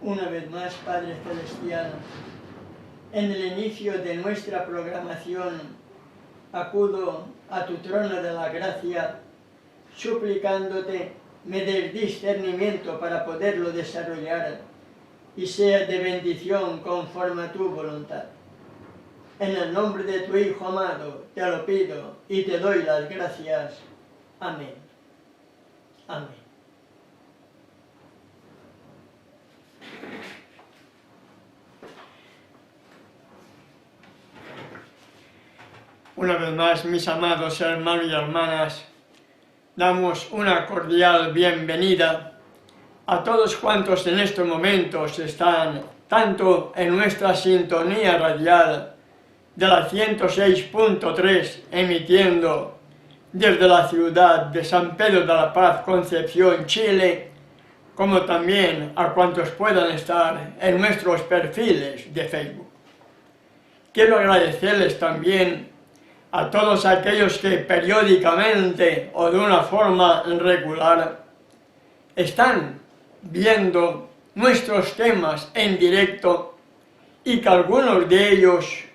una vez más, Padre Celestial, en el inicio de nuestra programación, acudo a tu trono de la gracia, suplicándote me des discernimiento para poderlo desarrollar y sea de bendición conforme a tu voluntad. En el nombre de tu Hijo amado, te lo pido y te doy las gracias. Amén. Amén. Una vez más, mis amados hermanos y hermanas, damos una cordial bienvenida a todos cuantos en estos momentos están tanto en nuestra sintonía radial de la 106.3, emitiendo desde la ciudad de San Pedro de la Paz, Concepción, Chile, como también a cuantos puedan estar en nuestros perfiles de Facebook. Quiero agradecerles también a todos aquellos que periódicamente o de una forma regular están viendo nuestros temas en directo y que algunos de ellos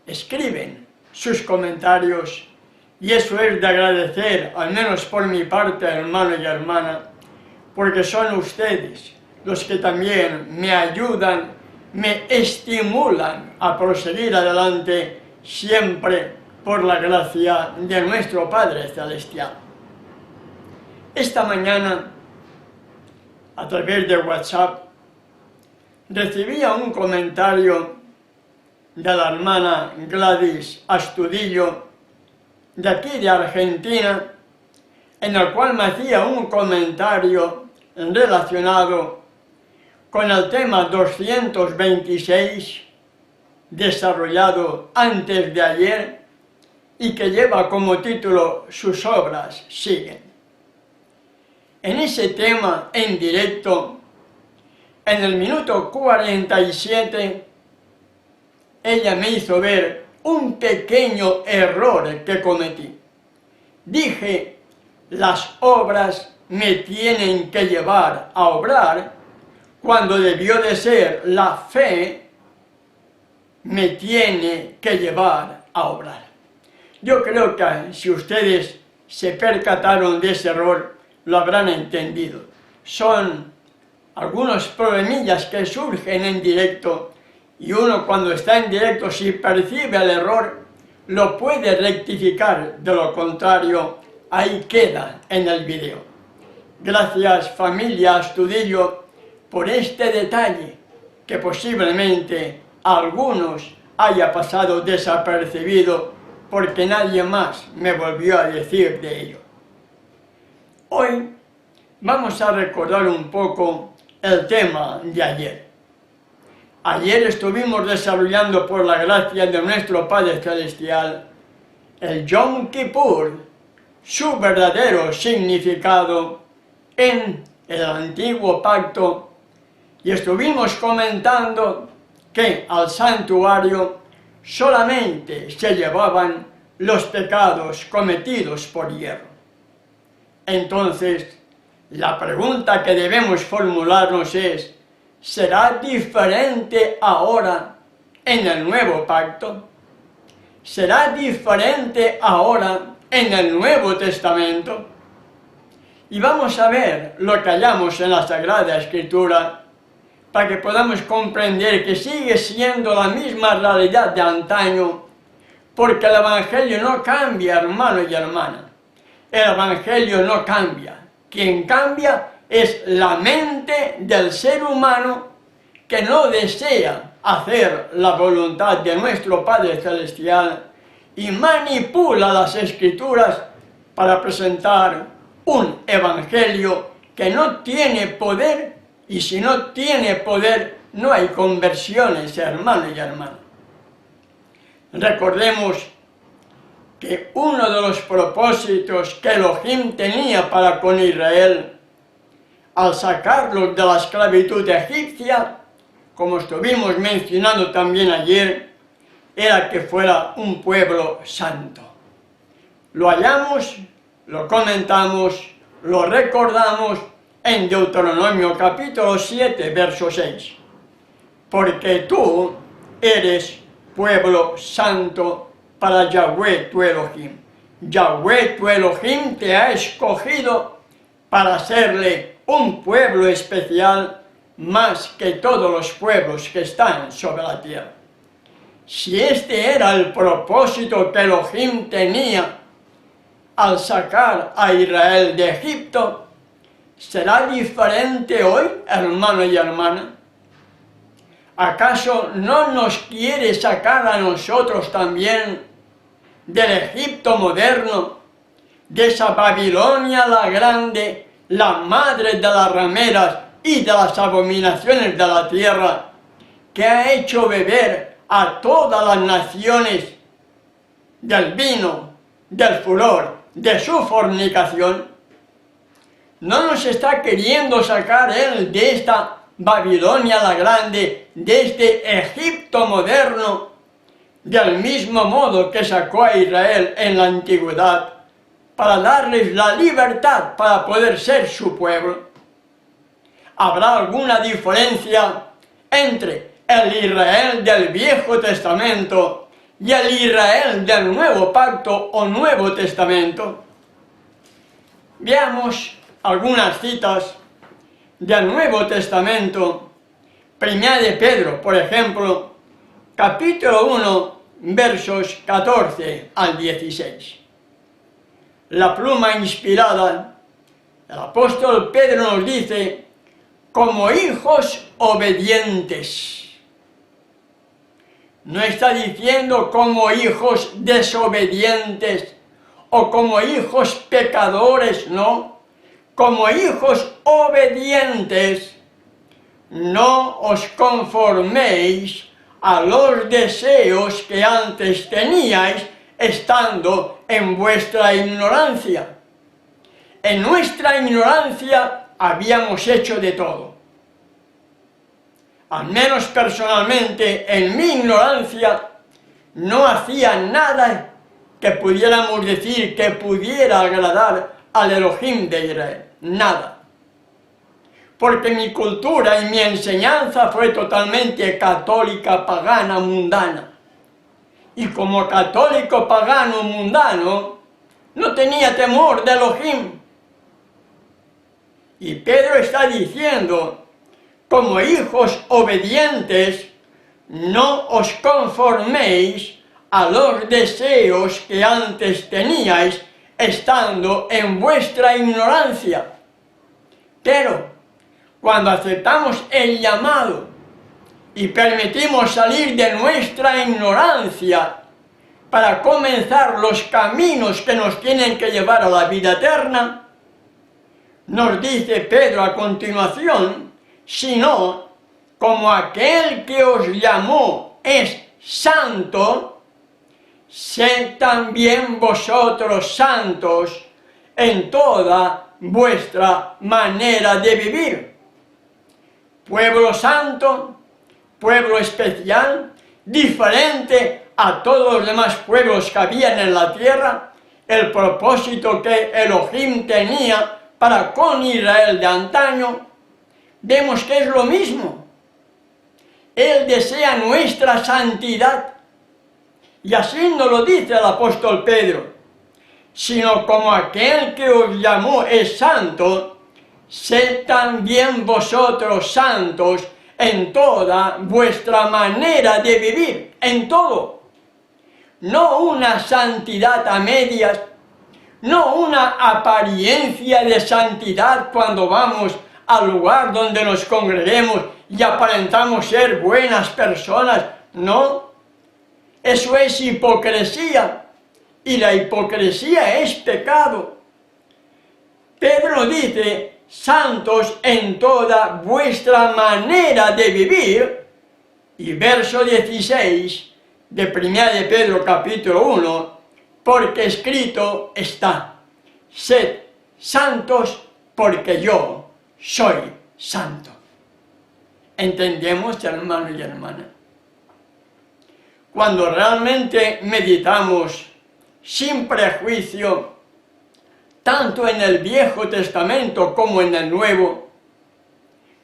escriben sus comentarios, y eso es de agradecer, al menos por mi parte, hermano y hermana, porque son ustedes los que también me ayudan, me estimulan a proseguir adelante siempre por la gracia de nuestro Padre Celestial. Esta mañana, a través de WhatsApp, recibía un comentario de la hermana Gladys Astudillo, de aquí de Argentina, en el cual me hacía un comentario relacionado con el tema 226, desarrollado antes de ayer, y que lleva como título "Sus obras siguen". En ese tema, en directo, en el minuto 47, ella me hizo ver un pequeño error que cometí. Dije, las obras me tienen que llevar a obrar, cuando debió de ser la fe me tiene que llevar a obrar. Yo creo que si ustedes se percataron de ese error, lo habrán entendido. Son algunos problemillas que surgen en directo, y uno cuando está en directo, si percibe el error, lo puede rectificar, de lo contrario, ahí queda en el video. Gracias, familia Astudillo, por este detalle, que posiblemente a algunos haya pasado desapercibido, porque nadie más me volvió a decir de ello. Hoy vamos a recordar un poco el tema de ayer. Ayer estuvimos desarrollando, por la gracia de nuestro Padre Celestial, el Yom Kippur, su verdadero significado en el Antiguo Pacto, y estuvimos comentando que al santuario solamente se llevaban los pecados cometidos por hierro. Entonces, la pregunta que debemos formularnos es: ¿será diferente ahora en el Nuevo Pacto? ¿Será diferente ahora en el Nuevo Testamento? Y vamos a ver lo que hallamos en la Sagrada Escritura, para que podamos comprender que sigue siendo la misma realidad de antaño, porque el Evangelio no cambia, hermano y hermana. El Evangelio no cambia. Quien cambia es la mente del ser humano, que no desea hacer la voluntad de nuestro Padre Celestial y manipula las Escrituras para presentar un Evangelio que no tiene poder, y si no tiene poder, no hay conversiones, hermano y hermana. Recordemos que uno de los propósitos que Elohim tenía para con Israel, al sacarlos de la esclavitud egipcia, como estuvimos mencionando también ayer, era que fuera un pueblo santo. Lo hallamos, lo comentamos, lo recordamos, en Deuteronomio capítulo 7, verso 6. Porque tú eres pueblo santo para Yahweh tu Elohim. Yahweh tu Elohim te ha escogido para serle un pueblo especial más que todos los pueblos que están sobre la tierra. Si este era el propósito que Elohim tenía al sacar a Israel de Egipto, ¿será diferente hoy, hermano y hermana? ¿Acaso no nos quiere sacar a nosotros también del Egipto moderno, de esa Babilonia la grande, la madre de las rameras y de las abominaciones de la tierra, que ha hecho beber a todas las naciones del vino, del furor, de su fornicación? ¿No nos está queriendo sacar Él de esta Babilonia la grande, de este Egipto moderno, del mismo modo que sacó a Israel en la antigüedad, para darles la libertad para poder ser su pueblo? ¿Habrá alguna diferencia entre el Israel del Viejo Testamento y el Israel del Nuevo Pacto o Nuevo Testamento? Veamos algunas citas del Nuevo Testamento. Primera de Pedro, por ejemplo, capítulo 1, versos 14 al 16. La pluma inspirada, el apóstol Pedro nos dice, como hijos obedientes. No está diciendo como hijos desobedientes o como hijos pecadores, no. Como hijos obedientes, no os conforméis a los deseos que antes teníais estando en vuestra ignorancia. En nuestra ignorancia habíamos hecho de todo. Al menos personalmente, en mi ignorancia, no hacía nada que pudiéramos decir que pudiera agradar al Elohim de Israel. Nada. Porque mi cultura y mi enseñanza fue totalmente católica, pagana, mundana. Y como católico, pagano, mundano, no tenía temor de Elohim. Y Pedro está diciendo, como hijos obedientes, no os conforméis a los deseos que antes teníais estando en vuestra ignorancia. Pero cuando aceptamos el llamado y permitimos salir de nuestra ignorancia para comenzar los caminos que nos tienen que llevar a la vida eterna, nos dice Pedro a continuación, sino como aquel que os llamó es santo, sed también vosotros santos en toda vuestra manera de vivir. Pueblo santo, pueblo especial, diferente a todos los demás pueblos que habían en la tierra, el propósito que Elohim tenía para con Israel de antaño, vemos que es lo mismo. Él desea nuestra santidad. Y así nos lo dice el apóstol Pedro, sino como aquel que os llamó es santo, sed también vosotros santos en toda vuestra manera de vivir, en todo. No una santidad a medias, no una apariencia de santidad cuando vamos al lugar donde nos congreguemos y aparentamos ser buenas personas, no. Eso es hipocresía, y la hipocresía es pecado. Pedro dice, santos en toda vuestra manera de vivir, y verso 16 de 1 de Pedro capítulo 1, porque escrito está, sed santos porque yo soy santo. ¿Entendemos, hermanos y hermanas? Cuando realmente meditamos sin prejuicio tanto en el Viejo Testamento como en el Nuevo,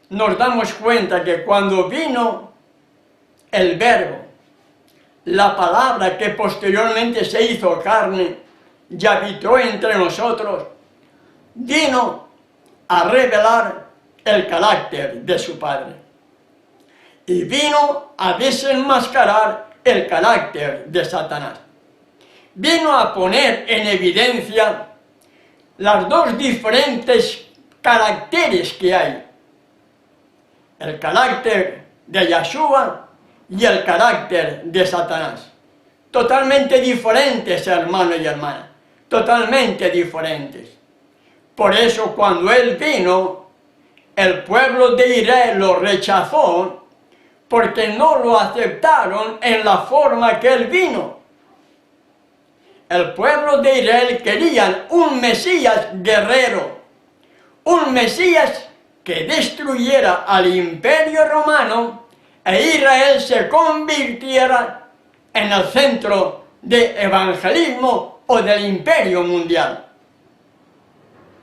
nos damos cuenta que cuando vino el Verbo, la palabra que posteriormente se hizo carne y habitó entre nosotros, vino a revelar el carácter de su Padre. Y vino a desenmascarar el carácter de Satanás. Vino a poner en evidencia las dos diferentes caracteres que hay. El carácter de Yahshua y el carácter de Satanás. Totalmente diferentes, hermano y hermana. Totalmente diferentes. Por eso cuando Él vino, el pueblo de Israel lo rechazó porque no lo aceptaron en la forma que Él vino. El pueblo de Israel quería un Mesías guerrero, un Mesías que destruyera al imperio romano e Israel se convirtiera en el centro de evangelismo o del imperio mundial.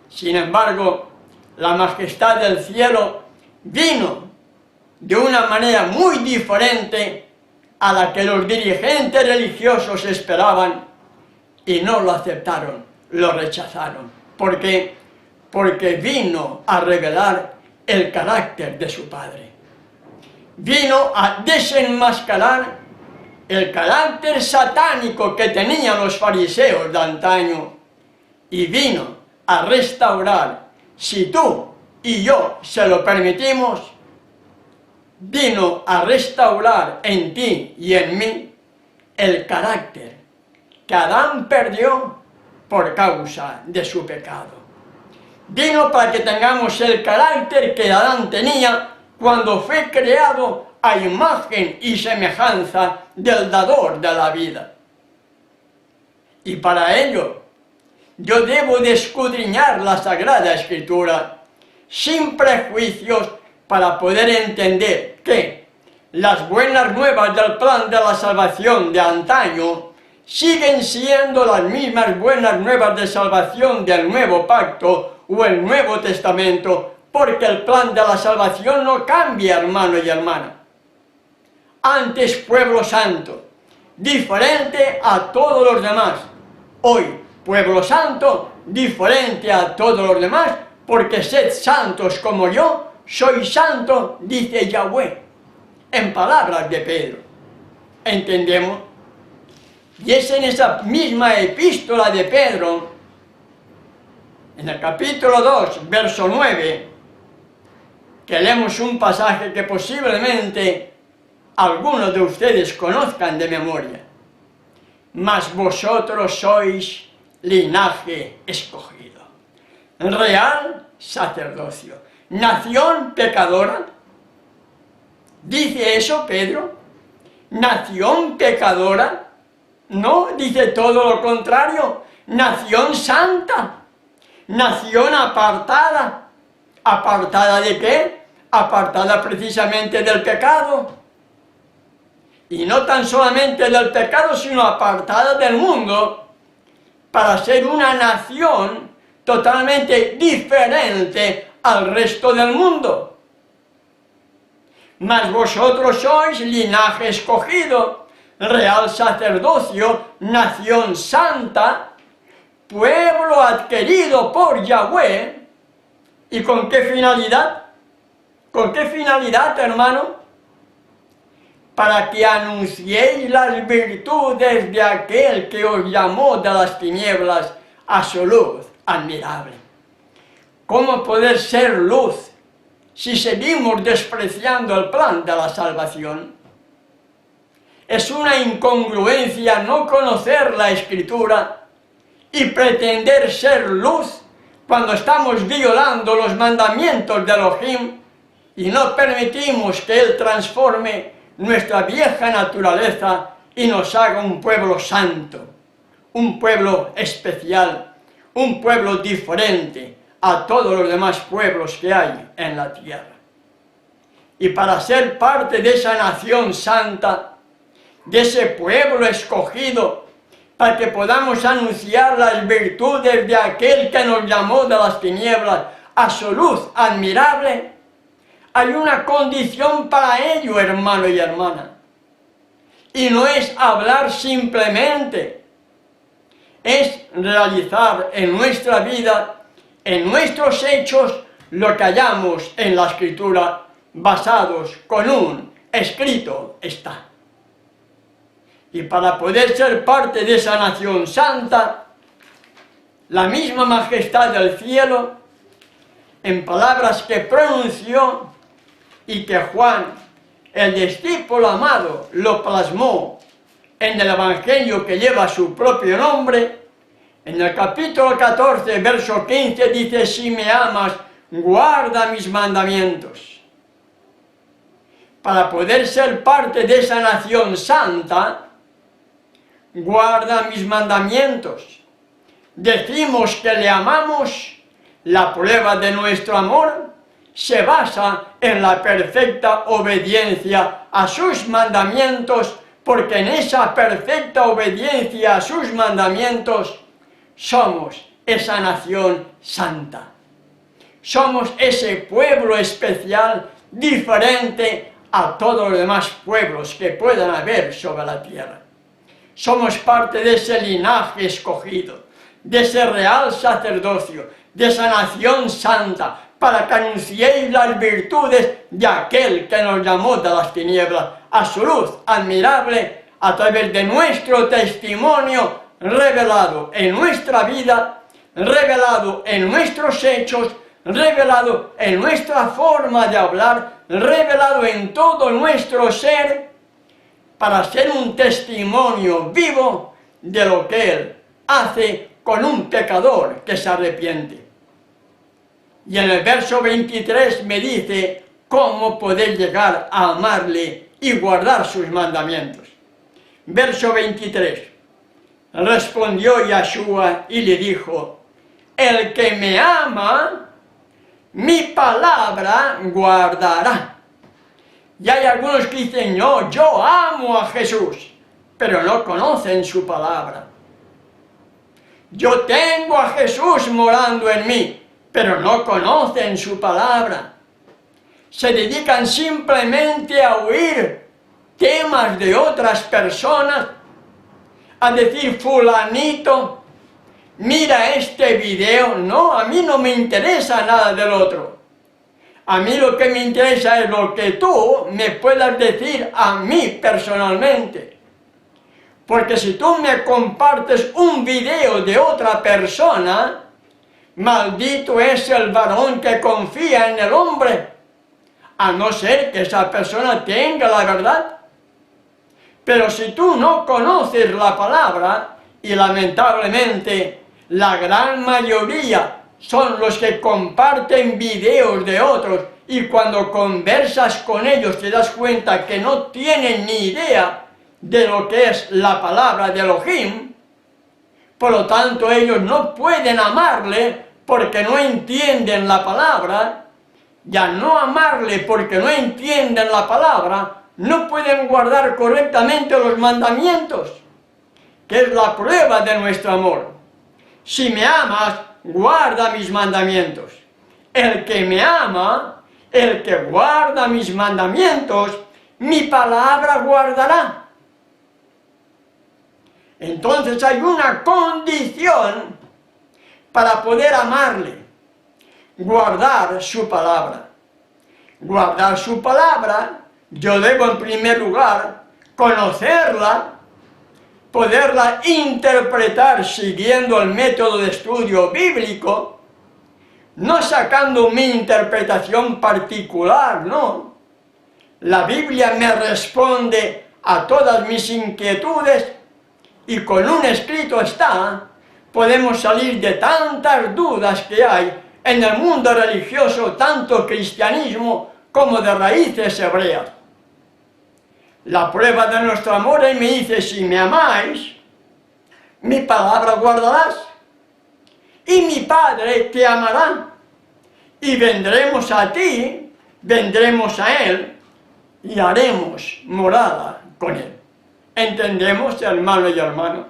Sin embargo, la majestad del cielo vino de una manera muy diferente a la que los dirigentes religiosos esperaban y no lo aceptaron, lo rechazaron. ¿Por qué? Porque vino a revelar el carácter de su Padre. Vino a desenmascarar el carácter satánico que tenían los fariseos de antaño y vino a restaurar, si tú y yo se lo permitimos, vino a restaurar en ti y en mí el carácter que Adán perdió por causa de su pecado. Vino para que tengamos el carácter que Adán tenía cuando fue creado a imagen y semejanza del dador de la vida. Y para ello, yo debo de escudriñar la Sagrada Escritura sin prejuicios para poder entender que las buenas nuevas del plan de la salvación de antaño siguen siendo las mismas buenas nuevas de salvación del Nuevo Pacto o el Nuevo Testamento, porque el plan de la salvación no cambia, hermano y hermana. Antes pueblo santo, diferente a todos los demás. Hoy, pueblo santo, diferente a todos los demás, porque sed santos como yo soy santo, dice Yahweh, en palabras de Pedro. ¿Entendemos? Y es en esa misma epístola de Pedro, en el capítulo 2, verso 9, que leemos un pasaje que posiblemente algunos de ustedes conozcan de memoria. Mas vosotros sois linaje escogido, real sacerdocio, nación pecadora. ¿Dice eso Pedro? ¿Nación pecadora? No, dice todo lo contrario. Nación santa, nación apartada. ¿Apartada de qué? Apartada precisamente del pecado. Y no tan solamente del pecado, sino apartada del mundo, para ser una nación totalmente diferente al resto del mundo. Mas vosotros sois linaje escogido, real sacerdocio, nación santa, pueblo adquirido por Yahweh. ¿Y con qué finalidad? ¿Con qué finalidad, hermano? Para que anunciéis las virtudes de aquel que os llamó de las tinieblas a su luz admirable. ¿Cómo poder ser luz si seguimos despreciando el plan de la salvación? Es una incongruencia no conocer la Escritura y pretender ser luz cuando estamos violando los mandamientos de Elohim y no permitimos que Él transforme nuestra vieja naturaleza y nos haga un pueblo santo, un pueblo especial, un pueblo diferente a todos los demás pueblos que hay en la tierra. Y para ser parte de esa nación santa, de ese pueblo escogido, para que podamos anunciar las virtudes de aquel que nos llamó de las tinieblas a su luz admirable, hay una condición para ello, hermano y hermana. Y no es hablar simplemente, es realizar en nuestra vida, en nuestros hechos, lo que hallamos en la Escritura, basados con un escrito está. Y para poder ser parte de esa nación santa, la misma majestad del cielo, en palabras que pronunció y que Juan, el discípulo amado, lo plasmó en el Evangelio que lleva su propio nombre, en el capítulo 14, verso 15, dice: si me amas, guarda mis mandamientos. Para poder ser parte de esa nación santa, guarda mis mandamientos. Decimos que le amamos, la prueba de nuestro amor se basa en la perfecta obediencia a sus mandamientos, porque en esa perfecta obediencia a sus mandamientos somos esa nación santa. Somos ese pueblo especial, diferente a todos los demás pueblos que puedan haber sobre la tierra. Somos parte de ese linaje escogido, de ese real sacerdocio, de esa nación santa, para que anunciéis las virtudes de aquel que nos llamó de las tinieblas a su luz admirable, a través de nuestro testimonio revelado en nuestra vida, revelado en nuestros hechos, revelado en nuestra forma de hablar, revelado en todo nuestro ser, para ser un testimonio vivo de lo que Él hace con un pecador que se arrepiente. Y en el verso 23 me dice cómo poder llegar a amarle y guardar sus mandamientos. Verso 23. Respondió Yahshua y le dijo: el que me ama, mi palabra guardará. Y hay algunos que dicen: no, yo amo a Jesús, pero no conocen su palabra. Yo tengo a Jesús morando en mí, pero no conocen su palabra. Se dedican simplemente a oír temas de otras personas, a decir: fulanito, mira este video. No, a mí no me interesa nada del otro. A mí lo que me interesa es lo que tú me puedas decir a mí personalmente. Porque si tú me compartes un video de otra persona, maldito es el varón que confía en el hombre, a no ser que esa persona tenga la verdad. Pero si tú no conoces la palabra, y lamentablemente la gran mayoría son los que comparten videos de otros, y cuando conversas con ellos te das cuenta que no tienen ni idea de lo que es la palabra de Elohim, por lo tanto ellos no pueden amarle porque no entienden la palabra, y al no amarle porque no entienden la palabra, no pueden guardar correctamente los mandamientos, que es la prueba de nuestro amor. Si me amas, guarda mis mandamientos. El que me ama, el que guarda mis mandamientos, mi palabra guardará. Entonces hay una condición para poder amarle: guardar su palabra. Guardar su palabra, yo debo en primer lugar conocerla, poderla interpretar siguiendo el método de estudio bíblico, no sacando mi interpretación particular, no. La Biblia me responde a todas mis inquietudes, y con un escrito está, podemos salir de tantas dudas que hay en el mundo religioso, tanto cristianismo como de raíces hebreas. La prueba de nuestro amor, Él me dice: si me amáis, mi palabra guardarás, y mi Padre te amará, y vendremos a ti, vendremos a Él, y haremos morada con Él. ¿Entendemos, hermano y hermano?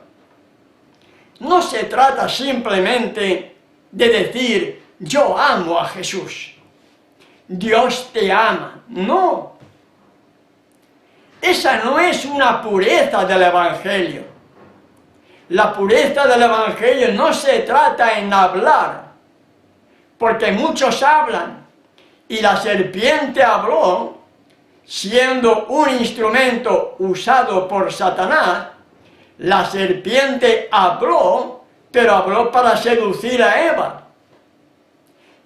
no se trata simplemente de decir, yo amo a Jesús, Dios te ama. No. Esa no es una pureza del Evangelio. La pureza del Evangelio no se trata en hablar, porque muchos hablan, y la serpiente habló, siendo un instrumento usado por Satanás. La serpiente habló, pero habló para seducir a Eva.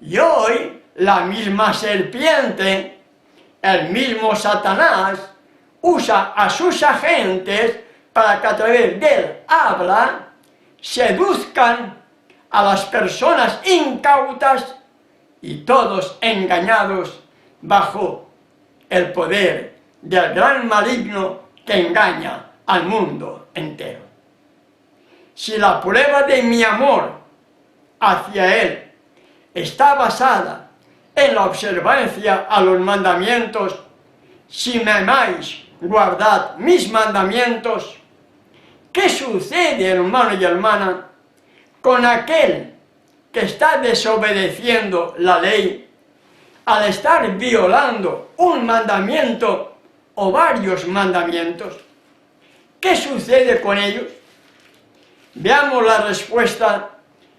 Y hoy, la misma serpiente, el mismo Satanás, usa a sus agentes para que a través de él habla, seduzcan a las personas incautas y todos engañados bajo el poder del gran maligno que engaña al mundo entero. Si la prueba de mi amor hacia él está basada en la observancia a los mandamientos, si me amáis, guardad mis mandamientos, ¿qué sucede, hermano y hermana, con aquel que está desobedeciendo la ley al estar violando un mandamiento o varios mandamientos? ¿Qué sucede con ellos? Veamos la respuesta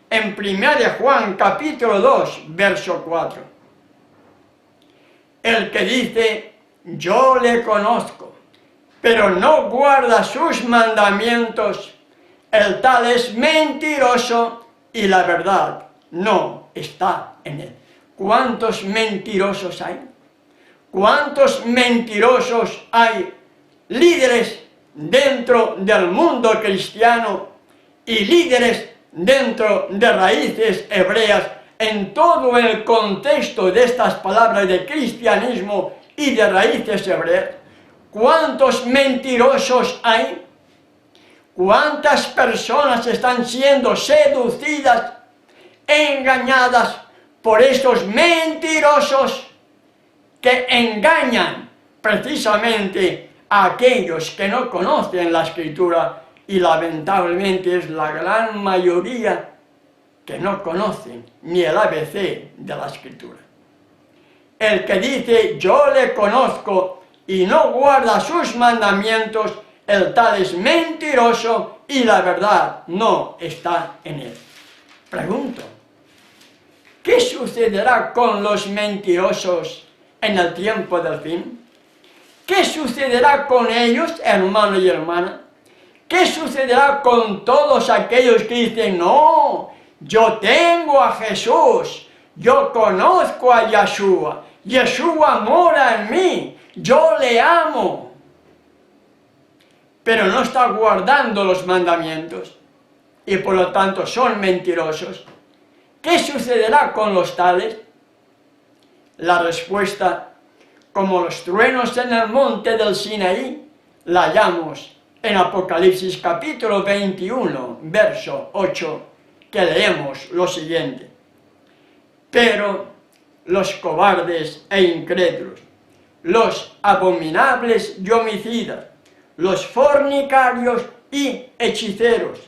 en 1 Juan capítulo 2, verso 4. El que dice, yo le conozco, pero no guarda sus mandamientos, el tal es mentiroso y la verdad no está en él. ¿Cuántos mentirosos hay? ¿Cuántos mentirosos hay? Líderes dentro del mundo cristiano y líderes dentro de raíces hebreas en todo el contexto de estas palabras de cristianismo y de raíces hebreas. ¿Cuántos mentirosos hay? ¿Cuántas personas están siendo seducidas, engañadas por estos mentirosos que engañan precisamente a aquellos que no conocen la Escritura? Y lamentablemente es la gran mayoría que no conocen ni el ABC de la Escritura. El que dice, yo le conozco, y no guarda sus mandamientos, el tal es mentiroso y la verdad no está en él. Pregunto, ¿qué sucederá con los mentirosos en el tiempo del fin? ¿Qué sucederá con ellos, hermano y hermana? ¿Qué sucederá con todos aquellos que dicen, no, yo tengo a Jesús, yo conozco a Yeshua, Yeshua mora en mí, yo le amo, pero no está guardando los mandamientos y por lo tanto son mentirosos? ¿Qué sucederá con los tales? La respuesta, como los truenos en el monte del Sinaí, la hallamos en Apocalipsis capítulo 21, verso 8, que leemos lo siguiente. Pero los cobardes e incrédulos, los abominables y homicidas, los fornicarios y hechiceros,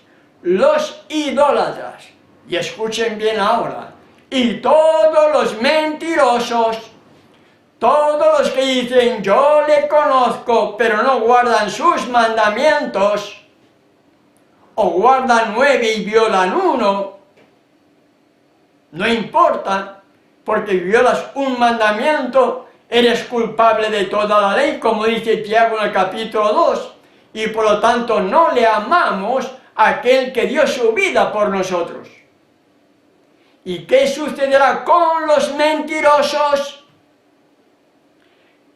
los idólatras, y escuchen bien ahora, y todos los mentirosos, todos los que dicen, yo le conozco, pero no guardan sus mandamientos, o guardan 9 y violan 1, no importa, porque violas un mandamiento, eres culpable de toda la ley, como dice Tiago en el capítulo 2, y por lo tanto no le amamos a aquel que dio su vida por nosotros. ¿Y qué sucederá con los mentirosos?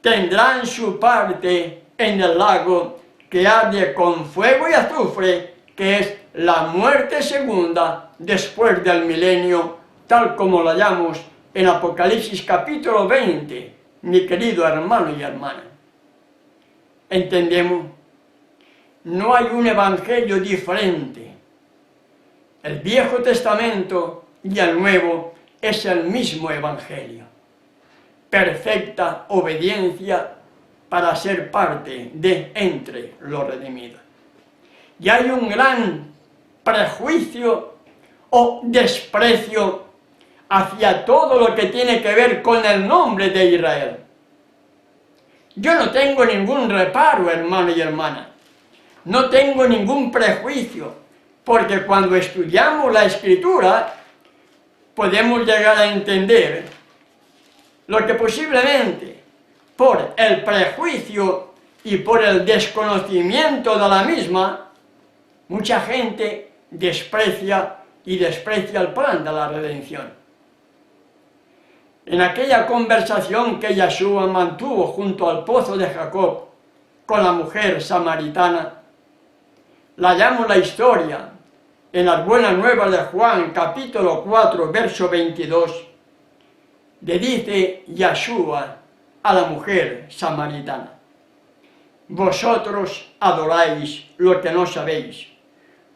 Tendrán su parte en el lago que arde con fuego y azufre, que es la muerte segunda después del milenio, tal como lo hallamos en Apocalipsis capítulo 20, mi querido hermano y hermana. ¿Entendemos? No hay un evangelio diferente. El Viejo Testamento y el Nuevo es el mismo evangelio. Perfecta obediencia para ser parte de entre los redimidos. Y hay un gran prejuicio o desprecio hacia todo lo que tiene que ver con el nombre de Israel. Yo no tengo ningún reparo, hermano y hermana, no tengo ningún prejuicio, porque cuando estudiamos la Escritura podemos llegar a entender lo que posiblemente por el prejuicio y por el desconocimiento de la misma, mucha gente desprecia el plan de la redención. En aquella conversación que Yeshua mantuvo junto al pozo de Jacob con la mujer samaritana, la llamo la historia en las Buenas Nuevas de Juan, capítulo 4, verso 22, le dice Yeshua a la mujer samaritana: vosotros adoráis lo que no sabéis,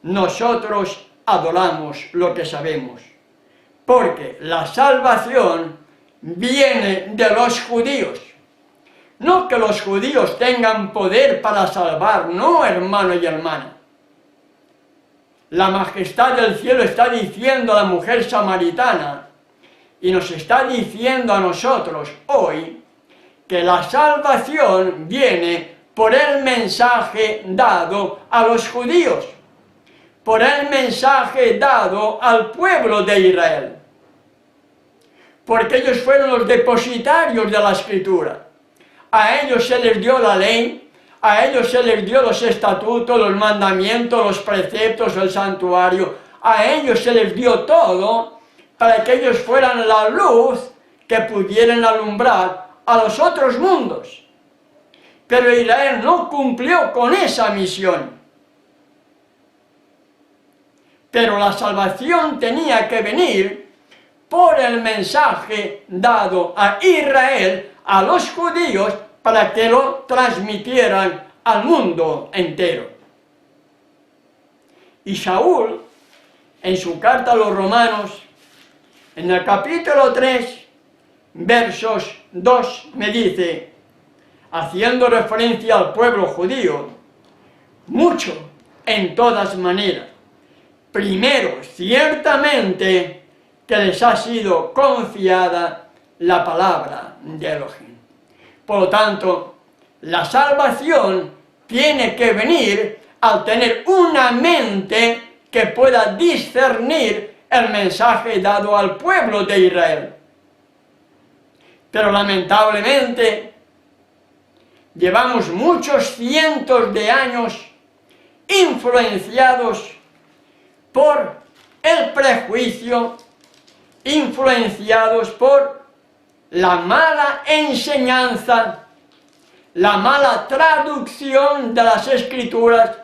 nosotros adoramos lo que sabemos, porque la salvación viene de los judíos. No que los judíos tengan poder para salvar, no, hermano y hermana. La majestad del cielo está diciendo a la mujer samaritana y nos está diciendo a nosotros hoy que la salvación viene por el mensaje dado a los judíos, por el mensaje dado al pueblo de Israel, porque ellos fueron los depositarios de la Escritura. A ellos se les dio la ley, a ellos se les dio los estatutos, los mandamientos, los preceptos, el santuario, a ellos se les dio todo para que ellos fueran la luz que pudieran alumbrar a los otros mundos. Pero Israel no cumplió con esa misión. Pero la salvación tenía que venir por el mensaje dado a Israel, a los judíos, para que lo transmitieran al mundo entero. Y Saúl, en su carta a los romanos, en el capítulo 3, versos 2, me dice, haciendo referencia al pueblo judío, mucho en todas maneras. Primero, ciertamente, que les ha sido confiada la palabra de Elohim. Por lo tanto, la salvación tiene que venir al tener una mente que pueda discernir el mensaje dado al pueblo de Israel. Pero lamentablemente, llevamos muchos cientos de años influenciados por el prejuicio, influenciados por la mala enseñanza, la mala traducción de las Escrituras,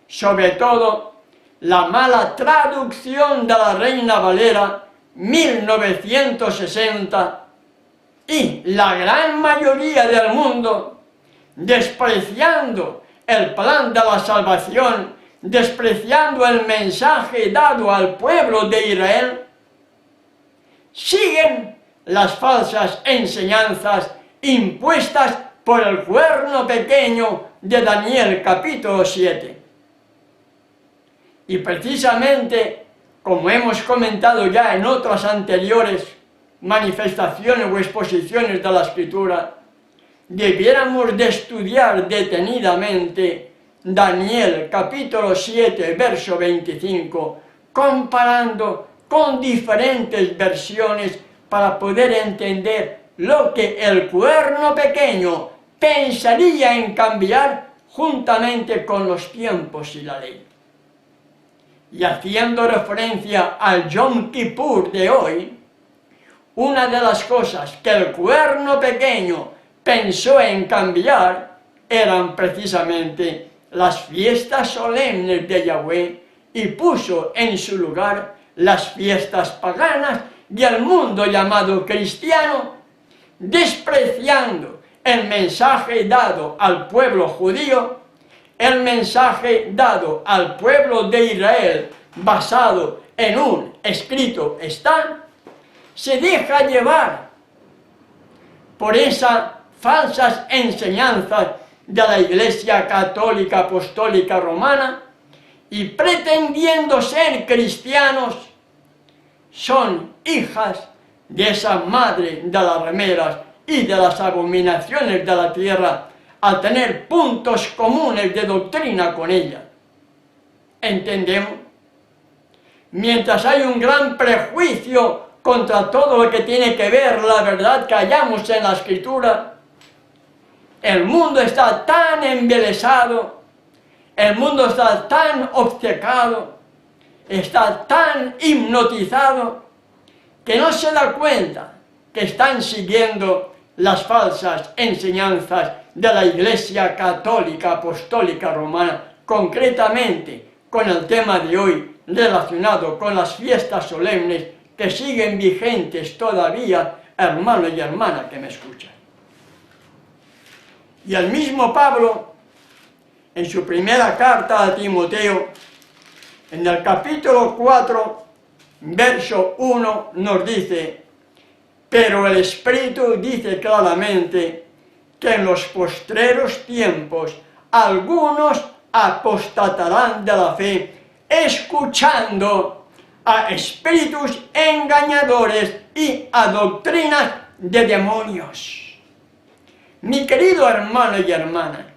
sobre todo la mala traducción de la Reina Valera 1960, y la gran mayoría del mundo, despreciando el plan de la salvación, despreciando el mensaje dado al pueblo de Israel, siguen las falsas enseñanzas impuestas por el cuerno pequeño de Daniel capítulo 7. Y precisamente, como hemos comentado ya en otras anteriores manifestaciones o exposiciones de la Escritura, debiéramos de estudiar detenidamente Daniel capítulo 7, verso 25, comparando con diferentes versiones para poder entender lo que el cuerno pequeño pensaría en cambiar juntamente con los tiempos y la ley. Y haciendo referencia al Yom Kippur de hoy, una de las cosas que el cuerno pequeño pensó en cambiar eran precisamente las fiestas solemnes de Yahweh, y puso en su lugar las fiestas paganas del mundo llamado cristiano, despreciando el mensaje dado al pueblo judío, el mensaje dado al pueblo de Israel basado en un escrito está, se deja llevar por esas falsas enseñanzas de la Iglesia Católica Apostólica Romana y pretendiendo ser cristianos, son hijas de esa madre de las rameras y de las abominaciones de la tierra, al tener puntos comunes de doctrina con ella. ¿Entendemos? Mientras hay un gran prejuicio contra todo lo que tiene que ver la verdad que hallamos en la Escritura, el mundo está tan embelesado, el mundo está tan obcecado, está tan hipnotizado, que no se da cuenta que están siguiendo las falsas enseñanzas de la Iglesia Católica Apostólica Romana, concretamente con el tema de hoy relacionado con las fiestas solemnes que siguen vigentes todavía, hermano y hermana que me escuchan. Y el mismo Pablo, en su primera carta a Timoteo, en el capítulo 4, verso 1, nos dice: pero el Espíritu dice claramente que en los postreros tiempos algunos apostatarán de la fe, escuchando a espíritus engañadores y a doctrinas de demonios. Mi querido hermano y hermana,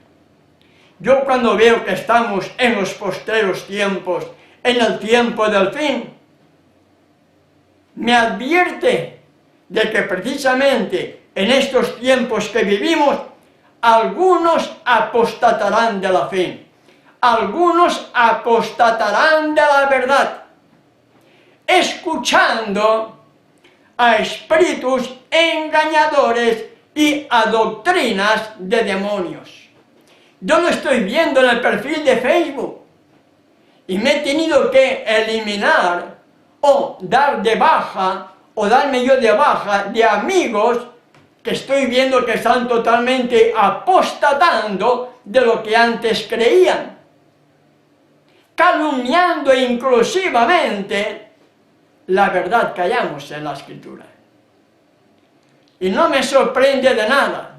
yo cuando veo que estamos en los postreros tiempos, en el tiempo del fin, me advierte de que precisamente en estos tiempos que vivimos, algunos apostatarán de la fe, algunos apostatarán de la verdad, escuchando a espíritus engañadores y a doctrinas de demonios. Yo lo estoy viendo en el perfil de Facebook y me he tenido que eliminar o dar de baja o darme yo de baja de amigos que estoy viendo que están totalmente apostatando de lo que antes creían, calumniando inclusivamente la verdad que hallamos en la Escritura. Y no me sorprende de nada.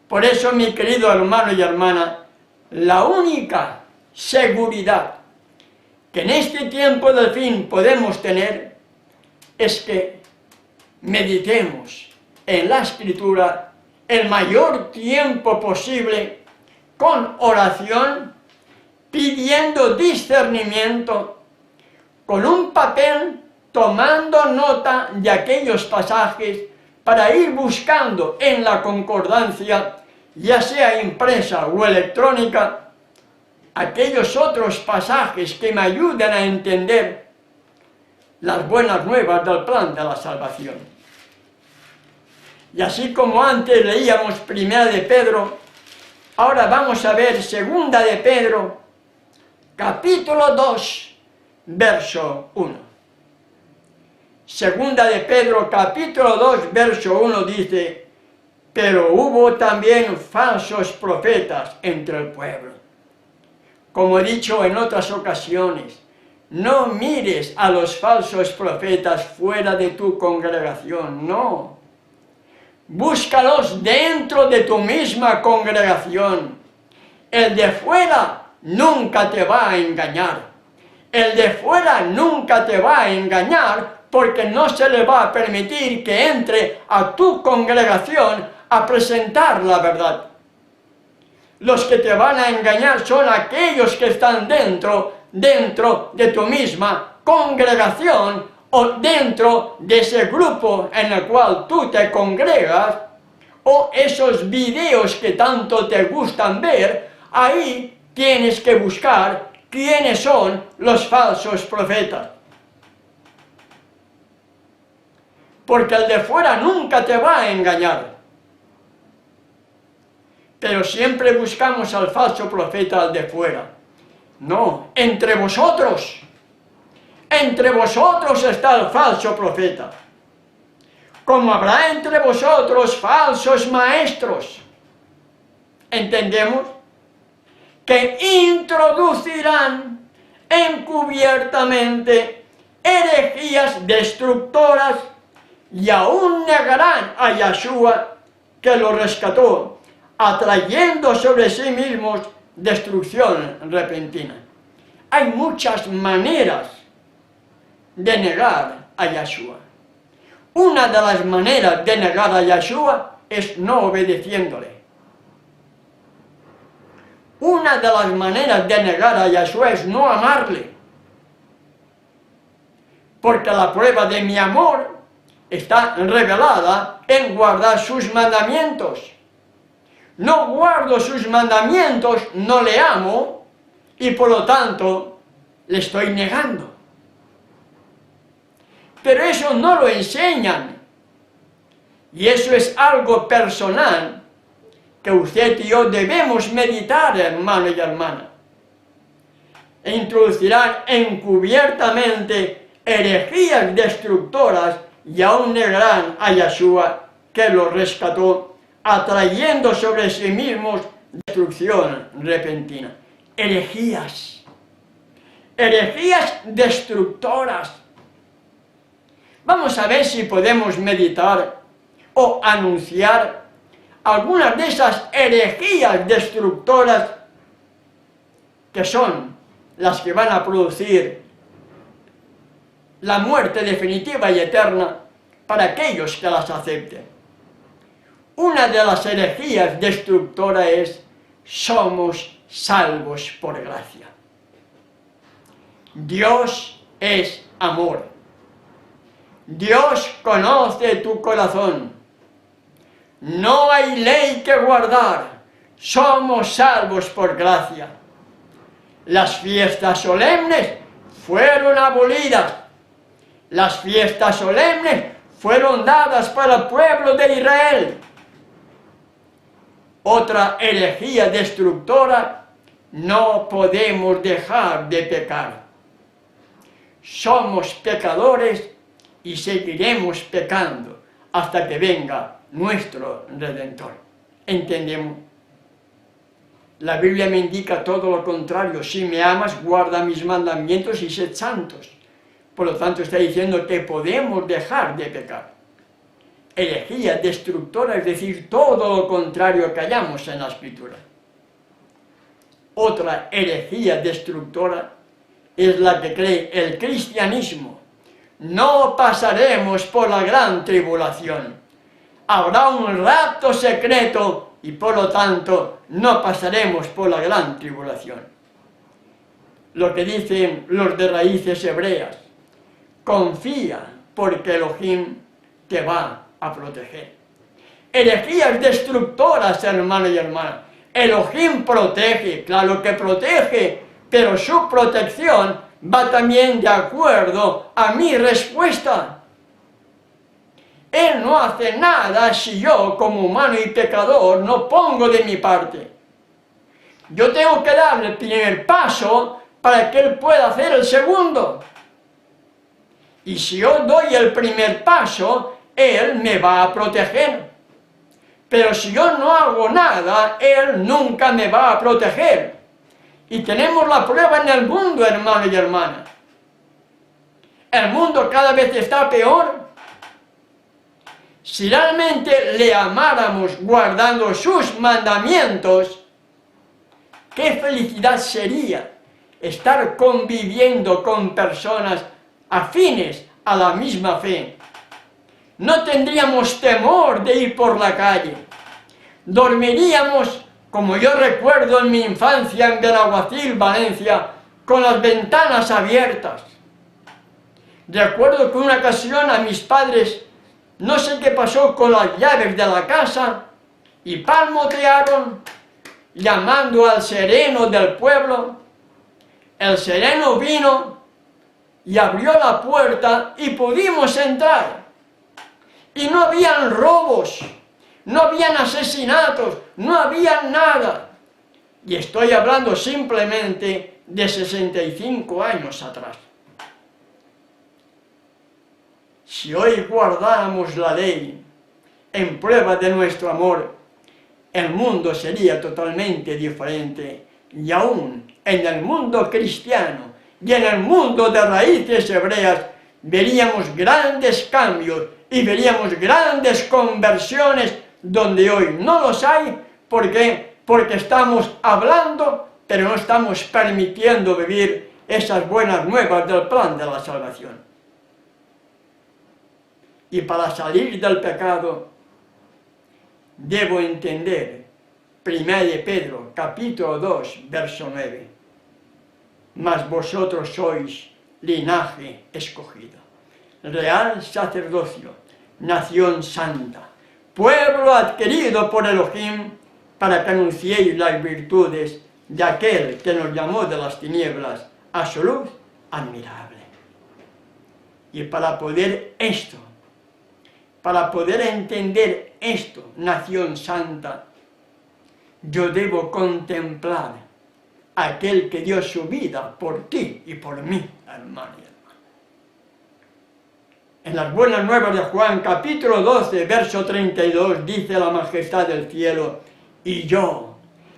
Por eso, mi querido hermano y hermana, la única seguridad que en este tiempo del fin podemos tener es que meditemos en la Escritura el mayor tiempo posible con oración, pidiendo discernimiento, con un papel tomando nota de aquellos pasajes para ir buscando en la concordancia, ya sea impresa o electrónica, aquellos otros pasajes que me ayuden a entender las buenas nuevas del plan de la salvación. Y así como antes leíamos Primera de Pedro, ahora vamos a ver Segunda de Pedro, capítulo 2, verso 1. Segunda de Pedro, capítulo 2, verso 1 dice: pero hubo también falsos profetas entre el pueblo. Como he dicho en otras ocasiones, no mires a los falsos profetas fuera de tu congregación, no. Búscalos dentro de tu misma congregación. El de fuera nunca te va a engañar. El de fuera nunca te va a engañar porque no se le va a permitir que entre a tu congregación a presentar la verdad. Los que te van a engañar son aquellos que están dentro de tu misma congregación o dentro de ese grupo en el cual tú te congregas, o esos videos que tanto te gustan ver. Ahí tienes que buscar quiénes son los falsos profetas. Porque el de fuera nunca te va a engañar. Pero siempre buscamos al falso profeta, al de fuera. No, entre vosotros está el falso profeta. Como habrá entre vosotros falsos maestros. ¿Entendemos? Que introducirán encubiertamente herejías destructoras y aún negarán a Yahshua que lo rescató, atrayendo sobre sí mismos destrucción repentina. Hay muchas maneras de negar a Yeshua. Una de las maneras de negar a Yeshua es no obedeciéndole. Una de las maneras de negar a Yeshua es no amarle. Porque la prueba de mi amor está revelada en guardar sus mandamientos. No guardo sus mandamientos, no le amo, y por lo tanto le estoy negando. Pero eso no lo enseñan. Y eso es algo personal que usted y yo debemos meditar, hermano y hermana. E introducirán encubiertamente herejías destructoras y aún negarán a Yeshua que los rescató, atrayendo sobre sí mismos destrucción repentina. Herejías. Herejías destructoras. Vamos a ver si podemos meditar o anunciar algunas de esas herejías destructoras que son las que van a producir la muerte definitiva y eterna para aquellos que las acepten. Una de las herejías destructoras es: somos salvos por gracia. Dios es amor. Dios conoce tu corazón. No hay ley que guardar. Somos salvos por gracia. Las fiestas solemnes fueron abolidas. Las fiestas solemnes fueron dadas para el pueblo de Israel. Otra herejía destructora: no podemos dejar de pecar. Somos pecadores y seguiremos pecando hasta que venga nuestro Redentor. ¿Entendemos? La Biblia me indica todo lo contrario. Si me amas, guarda mis mandamientos y sed santos. Por lo tanto, está diciendo que podemos dejar de pecar. Herejía destructora, es decir, todo lo contrario que hallamos en la Escritura. Otra herejía destructora es la que cree el cristianismo. No pasaremos por la gran tribulación. Habrá un rapto secreto y por lo tanto no pasaremos por la gran tribulación. Lo que dicen los de raíces hebreas: confía porque Elohim te va a proteger. Herejías destructoras, hermano y hermana. Elohim protege, claro que protege, pero su protección va también de acuerdo a mi respuesta. Él no hace nada si yo, como humano y pecador, no pongo de mi parte. Yo tengo que darle el primer paso para que Él pueda hacer el segundo. Y si yo doy el primer paso, Él me va a proteger. Pero si yo no hago nada, Él nunca me va a proteger. Y tenemos la prueba en el mundo, hermano y hermana. El mundo cada vez está peor. Si realmente le amáramos guardando sus mandamientos, qué felicidad sería estar conviviendo con personas afines a la misma fe. No tendríamos temor de ir por la calle. Dormiríamos, como yo recuerdo en mi infancia en Benaguacil, Valencia, con las ventanas abiertas. Recuerdo que una ocasión a mis padres, no sé qué pasó con las llaves de la casa, y palmotearon llamando al sereno del pueblo. El sereno vino y abrió la puerta y pudimos entrar. Y no habían robos, no habían asesinatos, no había nada. Y estoy hablando simplemente de 65 años atrás. Si hoy guardáramos la ley en prueba de nuestro amor, el mundo sería totalmente diferente. Y aún en el mundo cristiano y en el mundo de raíces hebreas veríamos grandes cambios y veríamos grandes conversiones donde hoy no los hay. ¿Por qué? Porque estamos hablando, pero no estamos permitiendo vivir esas buenas nuevas del plan de la salvación. Y para salir del pecado, debo entender 1 de Pedro, capítulo 2, verso 9. Mas vosotros sois linaje escogido, real sacerdocio, nación santa, pueblo adquirido por Elohim, para que anunciéis las virtudes de aquel que nos llamó de las tinieblas a su luz admirable. Y para poder entender esto, nación santa, yo debo contemplar a aquel que dio su vida por ti y por mí, hermano y hermana. En las buenas nuevas de Juan, capítulo 12, verso 32, dice la majestad del cielo: y yo,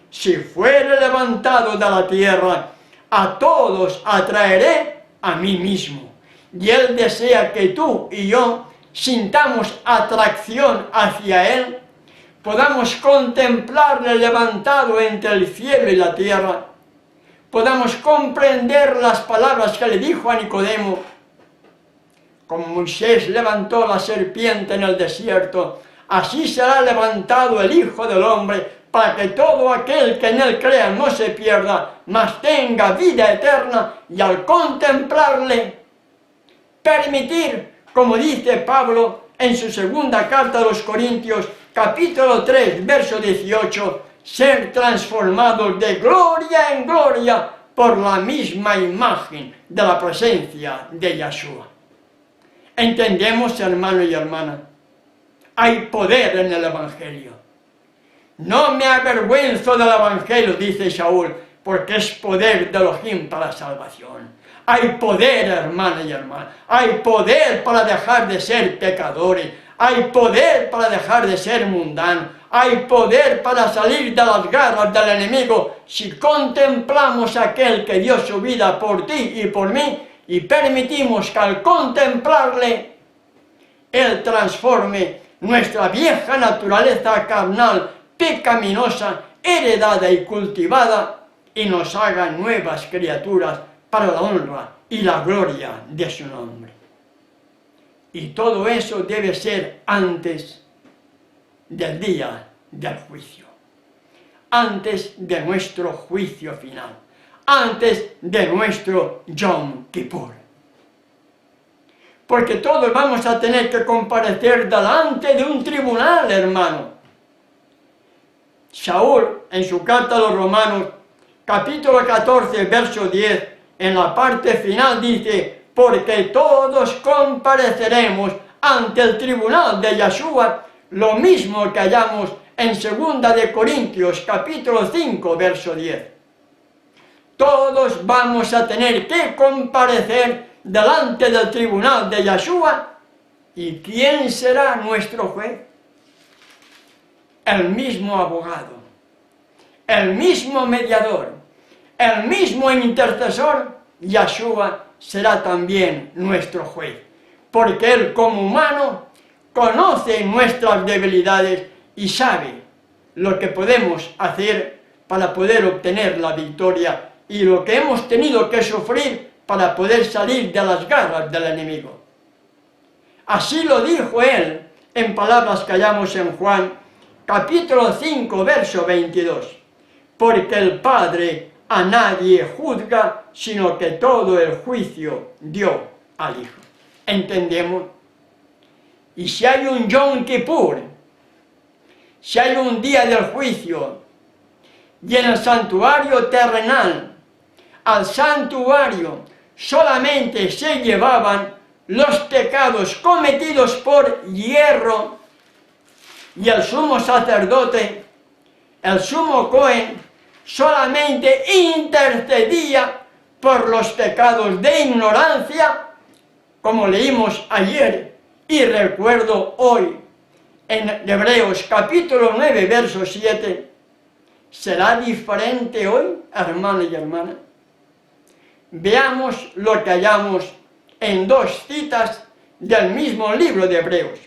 si fuere levantado de la tierra, a todos atraeré a mí mismo. Y Él desea que tú y yo sintamos atracción hacia Él, podamos contemplarle levantado entre el cielo y la tierra, podamos comprender las palabras que le dijo a Nicodemo, como Moisés levantó la serpiente en el desierto, así será levantado el Hijo del Hombre, para que todo aquel que en Él crea no se pierda, mas tenga vida eterna, y al contemplarle, permitir, como dice Pablo en su segunda carta a los Corintios, capítulo 3, verso 18, ser transformados de gloria en gloria por la misma imagen de la presencia de Yeshua. ¿Entendemos, hermano y hermana? Hay poder en el Evangelio. No me avergüenzo del Evangelio, dice Saúl, porque es poder de Elohim para la salvación. Hay poder, hermana y hermana. Hay poder para dejar de ser pecadores. Hay poder para dejar de ser mundanos. Hay poder para salir de las garras del enemigo si contemplamos a aquel que dio su vida por ti y por mí y permitimos que al contemplarle, Él transforme nuestra vieja naturaleza carnal, pecaminosa, heredada y cultivada, y nos haga nuevas criaturas para la honra y la gloria de su nombre. Y todo eso debe ser antes del día del juicio, antes de nuestro juicio final, antes de nuestro Yom Kippur. Porque todos vamos a tener que comparecer delante de un tribunal, hermano. Saúl, en su carta a los Romanos, capítulo 14, verso 10, en la parte final dice: porque todos compareceremos ante el tribunal de Yeshua, lo mismo que hallamos en 2 de Corintios, capítulo 5, verso 10. Todos vamos a tener que comparecer delante del tribunal de Yeshua. ¿Y quién será nuestro juez? El mismo abogado, el mismo mediador, el mismo intercesor. Yeshua será también nuestro juez, porque Él como humano conoce nuestras debilidades y sabe lo que podemos hacer para poder obtener la victoria y lo que hemos tenido que sufrir para poder salir de las garras del enemigo. Así lo dijo Él en palabras que hallamos en Juan, capítulo 5, verso 22. Porque el Padre a nadie juzga, sino que todo el juicio dio al Hijo. ¿Entendemos? Y si hay un Yom Kippur, si hay un día del juicio, y en el santuario terrenal, al santuario solamente se llevaban los pecados cometidos por hierro, y el sumo sacerdote, el sumo Cohen, solamente intercedía por los pecados de ignorancia, como leímos ayer, y recuerdo hoy, en Hebreos capítulo 9, verso 7, ¿será diferente hoy, hermano y hermana? Veamos lo que hallamos en dos citas del mismo libro de Hebreos.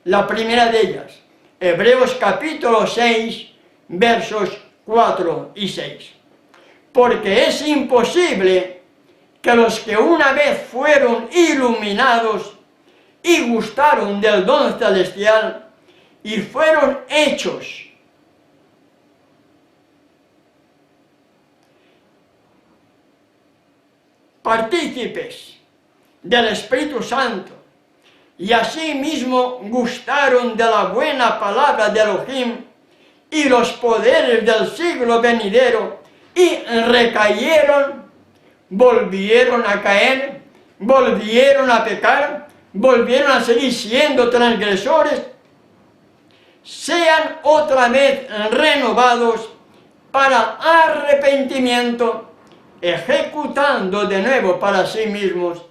La primera de ellas, Hebreos capítulo 6, versos 4 y 6. Porque es imposible que los que una vez fueron iluminados y gustaron del don celestial y fueron hechos partícipes del Espíritu Santo y asimismo gustaron de la buena palabra de Elohim y los poderes del siglo venidero y recayeron, volvieron a caer, volvieron a pecar, volvieron a seguir siendo transgresores, sean otra vez renovados para arrepentimiento, ejecutando de nuevo para sí mismos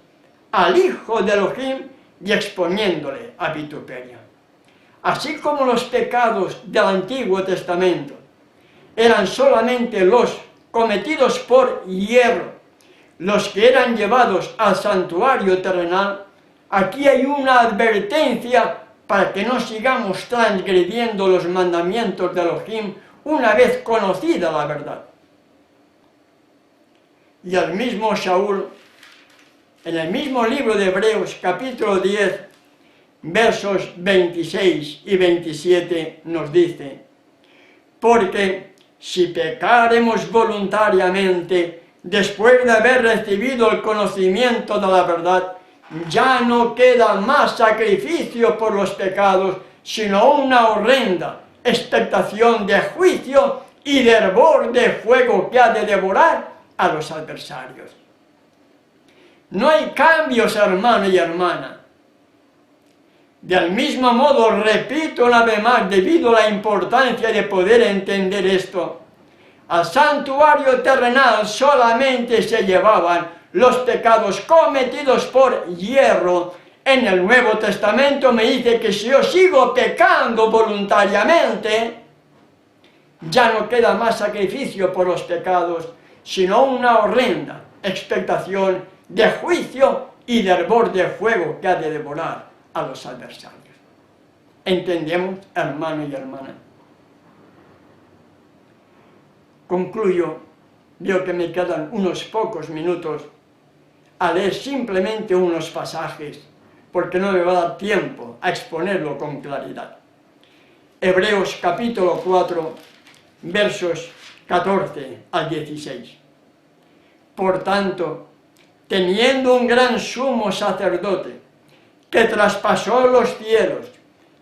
al Hijo de Elohim y exponiéndole a vituperio. Así como los pecados del Antiguo Testamento eran solamente los cometidos por hierro, los que eran llevados al santuario terrenal, aquí hay una advertencia para que no sigamos transgrediendo los mandamientos de Elohim una vez conocida la verdad. Y el mismo Saúl, en el mismo libro de Hebreos, capítulo 10, versos 26 y 27, nos dice: porque si pecaremos voluntariamente, después de haber recibido el conocimiento de la verdad, ya no queda más sacrificio por los pecados, sino una horrenda expectación de juicio y de hervor de fuego que ha de devorar a los adversarios. No hay cambios, hermano y hermana. Del mismo modo, repito una vez más, debido a la importancia de poder entender esto, al santuario terrenal solamente se llevaban los pecados cometidos por hierro. En el Nuevo Testamento me dice que si yo sigo pecando voluntariamente, ya no queda más sacrificio por los pecados, sino una horrenda expectación de juicio y de hervor de fuego que ha de devorar a los adversarios. ¿Entendemos, hermano y hermana? Concluyo, veo que me quedan unos pocos minutos a leer simplemente unos pasajes, porque no me va a dar tiempo a exponerlo con claridad. Hebreos capítulo 4, versos 14 al 16. Por tanto, teniendo un gran sumo sacerdote que traspasó los cielos,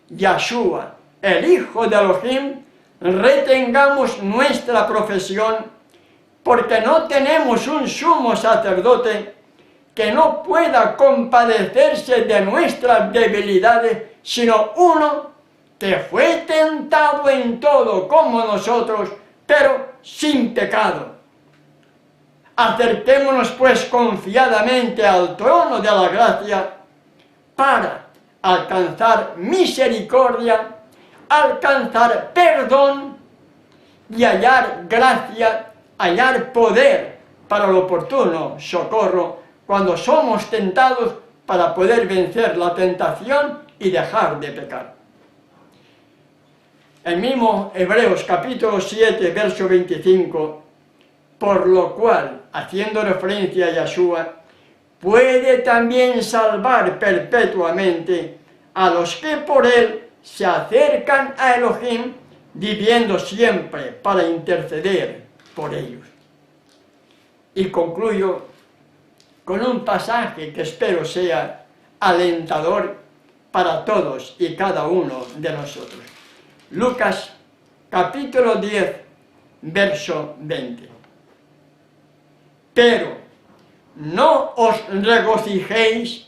Yahshua, el Hijo de Elohim, retengamos nuestra profesión, porque no tenemos un sumo sacerdote que no pueda compadecerse de nuestras debilidades, sino uno que fue tentado en todo como nosotros, pero sin pecado. Acerquémonos pues confiadamente al trono de la gracia para alcanzar misericordia, alcanzar perdón y hallar gracia, hallar poder para el oportuno socorro cuando somos tentados, para poder vencer la tentación y dejar de pecar. El mismo Hebreos capítulo 7, verso 25, por lo cual, haciendo referencia a Yahshua, puede también salvar perpetuamente a los que por él se acercan a Elohim, viviendo siempre para interceder por ellos. Y concluyo con un pasaje que espero sea alentador para todos y cada uno de nosotros. Lucas capítulo 10, verso 20. Pero no os regocijéis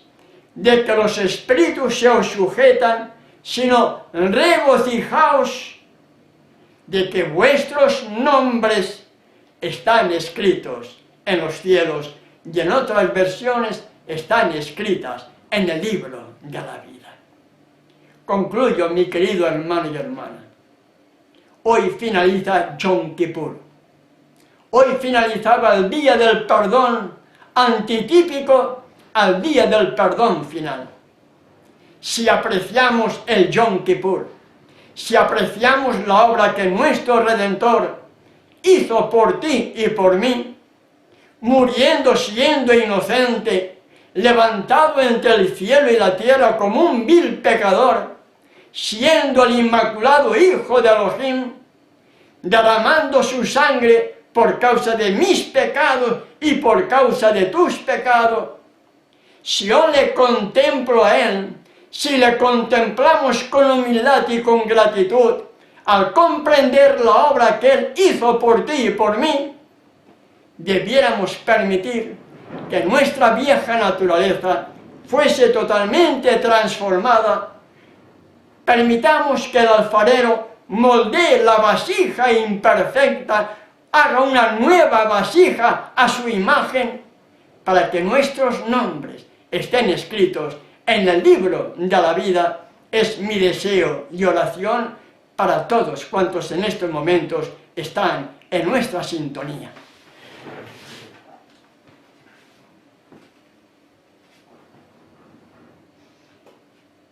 de que los espíritus se os sujetan, sino regocijaos de que vuestros nombres están escritos en los cielos, y en otras versiones están escritas en el libro de la vida. Concluyo, mi querido hermano y hermana. Hoy finaliza Yom Kippur. Hoy finalizaba el día del perdón, antitípico al día del perdón final. Si apreciamos el Yom Kippur, si apreciamos la obra que nuestro Redentor hizo por ti y por mí, muriendo siendo inocente, levantado entre el cielo y la tierra como un vil pecador, siendo el inmaculado Hijo de Elohim, derramando su sangre por causa de mis pecados y por causa de tus pecados. Si yo le contemplo a Él, si le contemplamos con humildad y con gratitud, al comprender la obra que Él hizo por ti y por mí, debiéramos permitir que nuestra vieja naturaleza fuese totalmente transformada. Permitamos que el alfarero moldee la vasija imperfecta, haga una nueva vasija a su imagen, para que nuestros nombres estén escritos en el libro de la vida. Es mi deseo y oración para todos cuantos en estos momentos están en nuestra sintonía.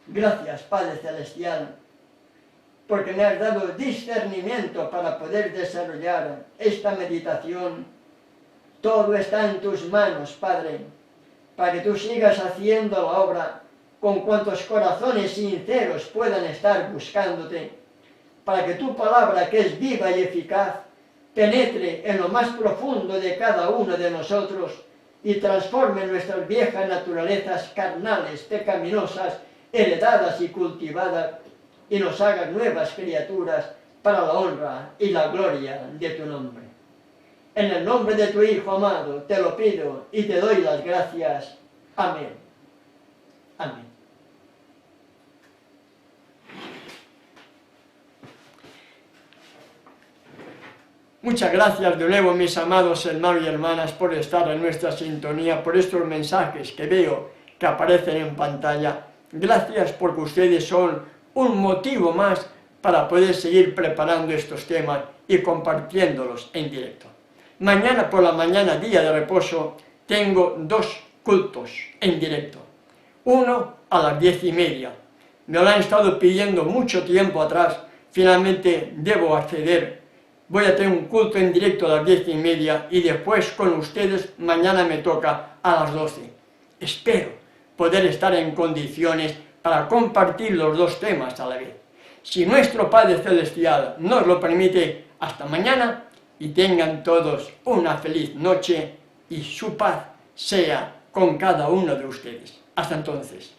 Gracias, Padre Celestial, porque me has dado discernimiento para poder desarrollar esta meditación. Todo está en tus manos, Padre, para que tú sigas haciendo la obra con cuantos corazones sinceros puedan estar buscándote, para que tu palabra, que es viva y eficaz, penetre en lo más profundo de cada uno de nosotros y transforme nuestras viejas naturalezas carnales, pecaminosas, heredadas y cultivadas, y nos haga nuevas criaturas para la honra y la gloria de tu nombre. En el nombre de tu Hijo amado te lo pido y te doy las gracias. Amén. Amén. Muchas gracias de nuevo, mis amados hermanos y hermanas, por estar en nuestra sintonía, por estos mensajes que veo que aparecen en pantalla. Gracias porque ustedes son un motivo más para poder seguir preparando estos temas y compartiéndolos en directo. Mañana por la mañana, día de reposo, tengo 2 cultos en directo. Uno a las 10:30. Me lo han estado pidiendo mucho tiempo atrás, finalmente debo acceder. Voy a tener un culto en directo a las 10:30 y después con ustedes mañana me toca a las 12. Espero poder estar en condiciones para compartir los 2 temas a la vez. Si nuestro Padre Celestial nos lo permite, hasta mañana, y tengan todos una feliz noche y su paz sea con cada uno de ustedes. Hasta entonces.